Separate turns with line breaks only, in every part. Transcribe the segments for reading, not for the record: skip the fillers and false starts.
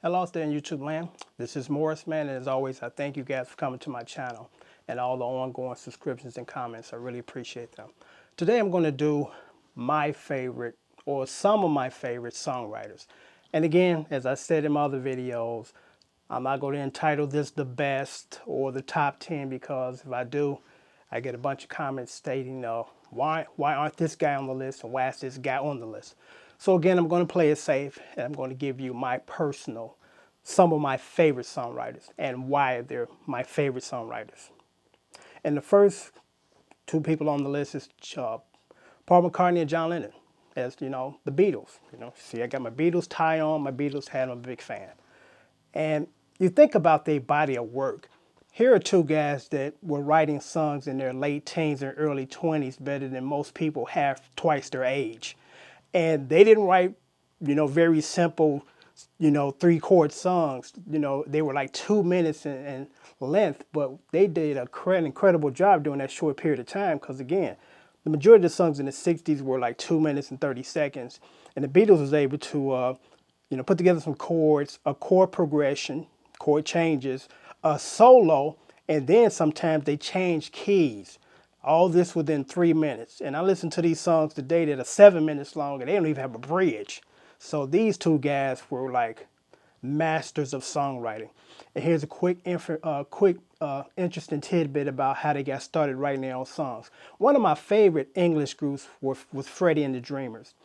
Hello out there in YouTube land. This is Morris, man, and as always, I thank you guys for coming to my channel and all the ongoing subscriptions and comments. I really appreciate them. Today I'm going to do my favorite or some of my favorite songwriters. And again, as I said in my other videos, I'm not going to entitle this the best or the top 10 because if I do, I get a bunch of comments stating, why aren't this guy on the list and why is this guy on the list? So again, I'm going to play it safe and I'm going to give you my personal, some of my favorite songwriters and why they're my favorite songwriters. And the first two people on the list is Paul McCartney and John Lennon, as you know, the Beatles. See, I got my Beatles tie on, my Beatles hat. I'm a big fan. And you think about their body of work. Here are two guys that were writing songs in their late teens and early 20s better than most people half twice their age. And they didn't write, very simple, three-chord songs. They were like 2 minutes in length, but they did an incredible job during that short period of time because, again, the majority of the songs in the 60s were like 2 minutes and 30 seconds. And the Beatles was able to put together some chords, a chord progression, chord changes, a solo, and then sometimes they change keys. All this within 3 minutes. And I listen to these songs today that are 7 minutes long and they don't even have a bridge. So these two guys were like masters of songwriting. And here's a quick interesting tidbit about how they got started writing their own songs. One of my favorite English groups was Freddie and the Dreamers.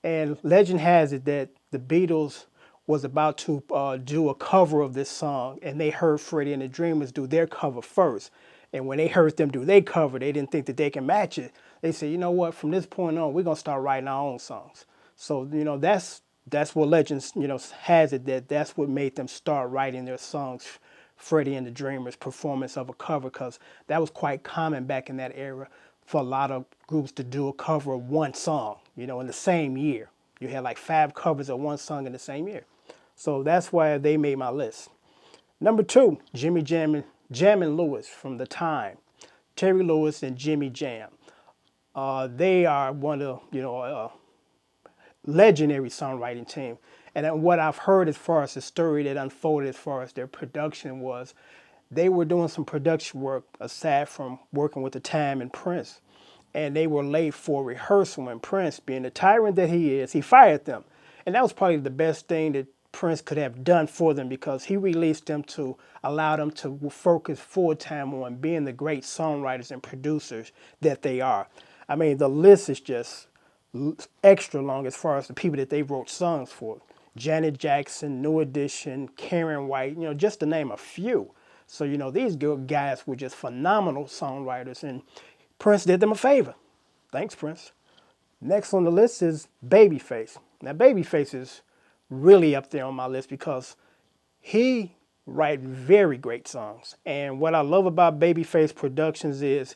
And legend has it that the Beatles was about to do a cover of this song, and they heard Freddie and the Dreamers do their cover first. And when they heard them do their cover, they didn't think that they can match it. They said, you know what, from this point on, we're gonna start writing our own songs. So that's what legends has it that that's what made them start writing their songs. Freddie and the Dreamers performance of a cover, because that was quite common back in that era for a lot of groups to do a cover of one song, in the same year. You had like 5 covers of one song in the same year. So that's why they made my list. Number 2, Jimmy Jammin' Lewis from The Time. Terry Lewis and Jimmy Jam. They are one of, legendary songwriting team. And what I've heard as far as the story that unfolded as far as their production was, they were doing some production work aside from working with The Time and Prince. And they were late for rehearsal, and Prince, being the tyrant that he is, he fired them. And that was probably the best thing that Prince could have done for them, because he released them to allow them to focus full time on being the great songwriters and producers that they are. I mean, the list is just extra long as far as the people that they wrote songs for. Janet Jackson, New Edition, Karen White, just to name a few. So, these guys were just phenomenal songwriters, and Prince did them a favor. Thanks, Prince. Next on the list is Babyface. Now, Babyface is really up there on my list because he writes very great songs. And what I love about Babyface productions is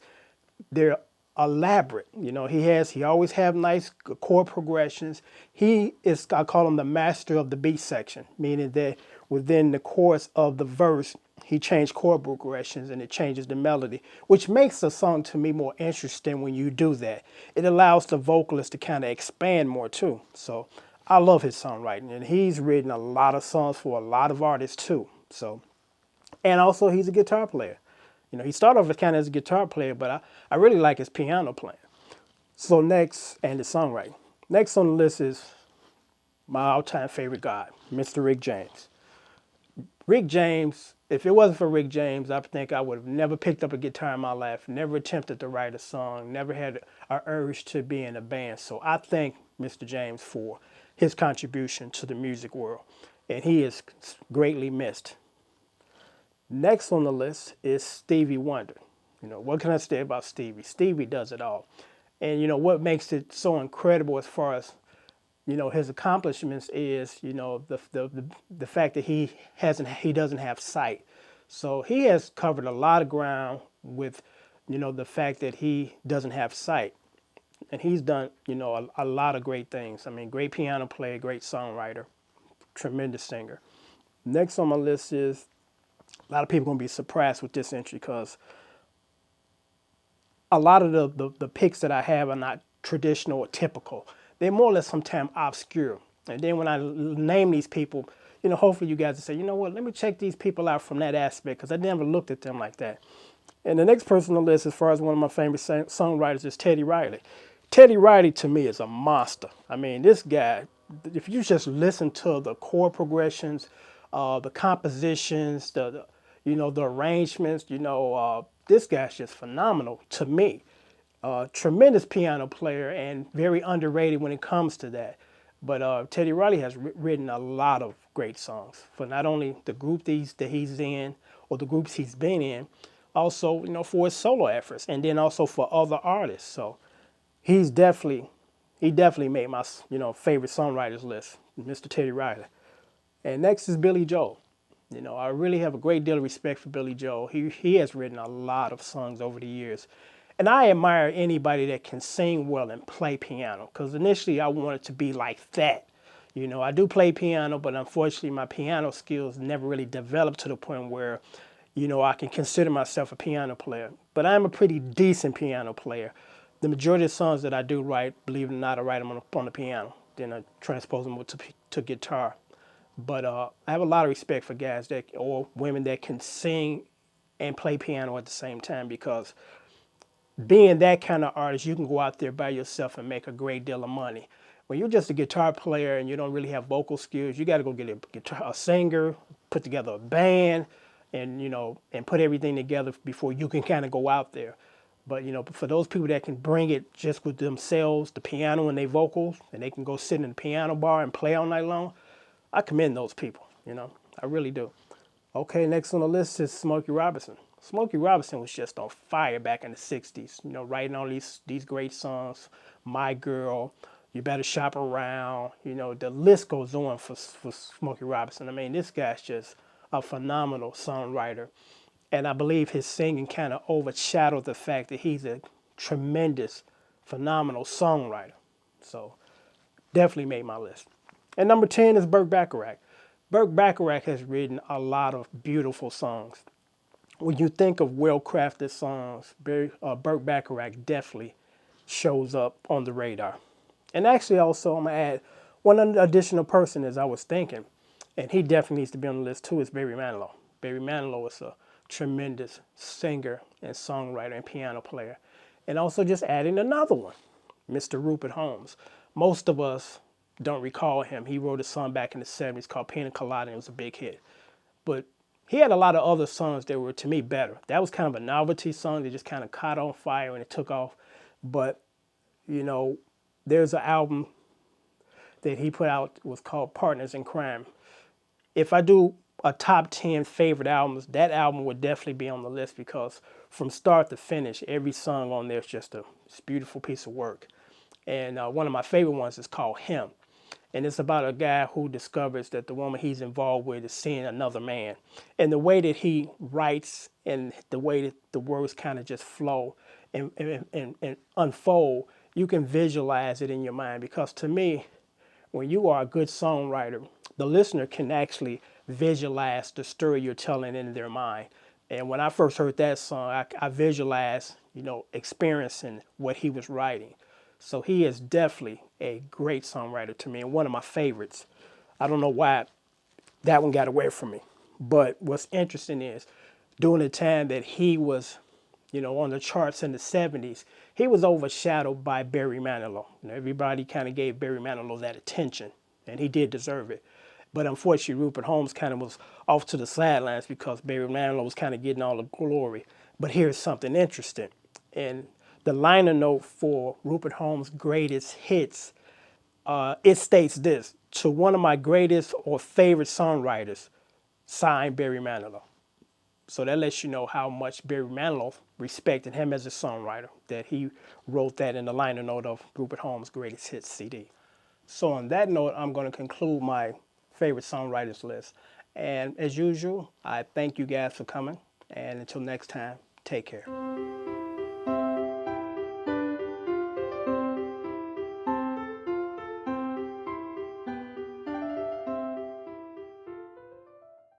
they're elaborate. He always have nice chord progressions. He is, I call him the master of the beat section, meaning that within the chorus of the verse, he changed chord progressions and it changes the melody, which makes the song to me more interesting when you do that. It allows the vocalist to kind of expand more too. So I love his songwriting, and he's written a lot of songs for a lot of artists too. So, and also he's a guitar player. He started off kind of as a guitar player, but I really like his piano playing. So next, and his songwriting. Next on the list is my all-time favorite guy, Mr. Rick James. Rick James, if it wasn't for Rick James, I think I would have never picked up a guitar in my life, never attempted to write a song, never had an urge to be in a band. So I thank Mr. James for his contribution to the music world, and he is greatly missed. Next on the list is Stevie Wonder. What can I say about Stevie? Stevie does it all. And what makes it so incredible as far as his accomplishments is the fact that he doesn't have sight. So he has covered a lot of ground with the fact that he doesn't have sight. And he's done a lot of great things. I mean, great piano player, great songwriter, tremendous singer. Next on my list is, a lot of people are going to be surprised with this entry because a lot of the picks that I have are not traditional or typical. They're more or less sometimes obscure. And then when I name these people, hopefully you guys will say, you know what, let me check these people out from that aspect because I never looked at them like that. And the next person on the list, as far as one of my favorite songwriters, is Teddy Riley. Teddy Riley to me is a monster. I mean, this guy, if you just listen to the chord progressions, the compositions, the arrangements, this guy's just phenomenal to me. Tremendous piano player and very underrated when it comes to that. But Teddy Riley has written a lot of great songs for not only the group that he's in or the groups he's been in, also for his solo efforts, and then also for other artists. So he definitely made my favorite songwriters list, Mr. Teddy Riley. And next is Billy Joel. I really have a great deal of respect for Billy Joel. He has written a lot of songs over the years. And I admire anybody that can sing well and play piano, because initially I wanted to be like that. I do play piano, but unfortunately my piano skills never really developed to the point where, I can consider myself a piano player. But I'm a pretty decent piano player. The majority of songs that I do write, believe it or not, I write them on the piano. Then I transpose them to guitar. But I have a lot of respect for guys or women that can sing and play piano at the same time, because being that kind of artist, you can go out there by yourself and make a great deal of money. When you're just a guitar player and you don't really have vocal skills, you got to go get a singer, put together a band, and put everything together before you can kind of go out there. But for those people that can bring it just with themselves, the piano and their vocals, and they can go sit in the piano bar and play all night long, I commend those people. I really do. Okay, next on the list is Smokey Robinson. Smokey Robinson was just on fire back in the 60s, writing all these great songs, My Girl, You Better Shop Around, the list goes on for Smokey Robinson. I mean, this guy's just a phenomenal songwriter. And I believe his singing kind of overshadowed the fact that he's a tremendous, phenomenal songwriter. So definitely made my list. And number 10 is Burt Bacharach. Burt Bacharach has written a lot of beautiful songs. When you think of well-crafted songs, Burt Bacharach definitely shows up on the radar. And actually also, I'm going to add one additional person as I was thinking, and he definitely needs to be on the list too, is Barry Manilow. Barry Manilow is a tremendous singer and songwriter and piano player. And also just adding another one, Mr. Rupert Holmes. Most of us don't recall him. He wrote a song back in the 70s called Pina Colada, and it was a big hit. But he had a lot of other songs that were, to me, better. That was kind of a novelty song that just kind of caught on fire and it took off. But, there's an album that he put out, was called Partners in Crime. If I do a top 10 favorite albums, that album would definitely be on the list, because from start to finish, every song on there is just a beautiful piece of work. And one of my favorite ones is called Him. And it's about a guy who discovers that the woman he's involved with is seeing another man. And the way that he writes and the way that the words kind of just flow and unfold, you can visualize it in your mind. Because to me, when you are a good songwriter, the listener can actually visualize the story you're telling in their mind. And when I first heard that song, I visualized, experiencing what he was writing. So he is definitely a great songwriter to me and one of my favorites. I don't know why that one got away from me. But what's interesting is during the time that he was, on the charts in the 70s, he was overshadowed by Barry Manilow. Everybody kind of gave Barry Manilow that attention, and he did deserve it. But unfortunately, Rupert Holmes kind of was off to the sidelines because Barry Manilow was kind of getting all the glory. But here's something interesting. And the liner note for Rupert Holmes' greatest hits, it states this: to one of my greatest or favorite songwriters, signed Barry Manilow. So that lets you know how much Barry Manilow respected him as a songwriter, that he wrote that in the liner note of Rupert Holmes' greatest hits CD. So on that note, I'm going to conclude my favorite songwriters list. And as usual, I thank you guys for coming. And until next time, take care.